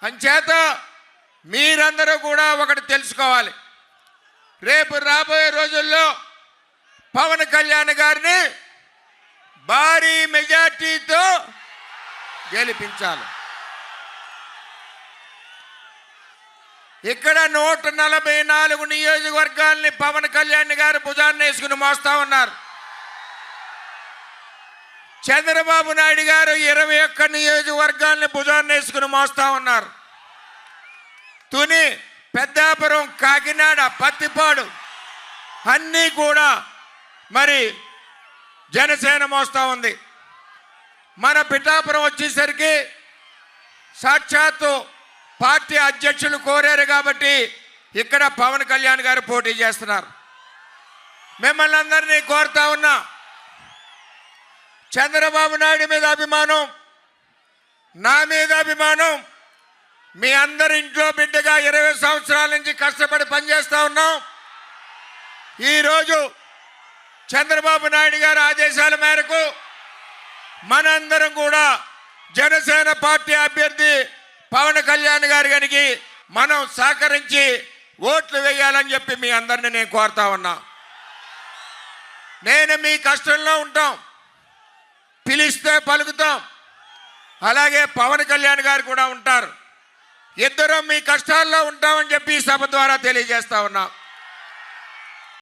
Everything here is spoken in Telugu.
అంచేత మీరందరూ కూడా ఒకటి తెలుసుకోవాలి, రేపు రాబోయే రోజుల్లో పవన్ కళ్యాణ్ గారిని భారీ మెజార్టీతో గెలిపించాలి. ఇక్కడ 144 నియోజకవర్గాల్ని పవన్ కళ్యాణ్ గారు భుజాన్ని వేసుకుని మోస్తా ఉన్నారు. చంద్రబాబు నాయుడు గారు 21 నియోజకవర్గాల్ని భుజాన్ని వేసుకుని మోస్తా ఉన్నారు. తుని, పెద్దాపురం, కాకినాడ, పత్తిపాడు అన్నీ కూడా మరి జనసేన మోస్తా ఉంది. మన పిఠాపురం వచ్చేసరికి సాక్షాత్తు పార్టీ అధ్యక్షులు కోరారు కాబట్టి ఇక్కడ పవన్ కళ్యాణ్ గారు పోటీ చేస్తున్నారు. మిమ్మల్ని అందరినీ కోరుతా ఉన్నా, చంద్రబాబు నాయుడు మీద అభిమానం, నా మీద అభిమానం, మీ అందరి ఇంట్లో బిడ్డగా 20 సంవత్సరాల నుంచి కష్టపడి పనిచేస్తూ ఉన్నాం. ఈరోజు చంద్రబాబు నాయుడు గారి ఆదేశాల మేరకు మనందరం కూడా జనసేన పార్టీ అభ్యర్థి పవన్ కళ్యాణ్ గారి గారికి మనం సహకరించి ఓట్లు వేయాలని చెప్పి మీ అందరిని నేను కోరుతా ఉన్నా. నేను మీ కష్టంలో ఉంటాం, పిలిస్తే పలుకుతాం, అలాగే పవన్ కళ్యాణ్ గారు కూడా ఉంటారు. ఇద్దరం మీ కష్టాల్లో ఉంటామని చెప్పి సభ ద్వారా తెలియజేస్తా ఉన్నా.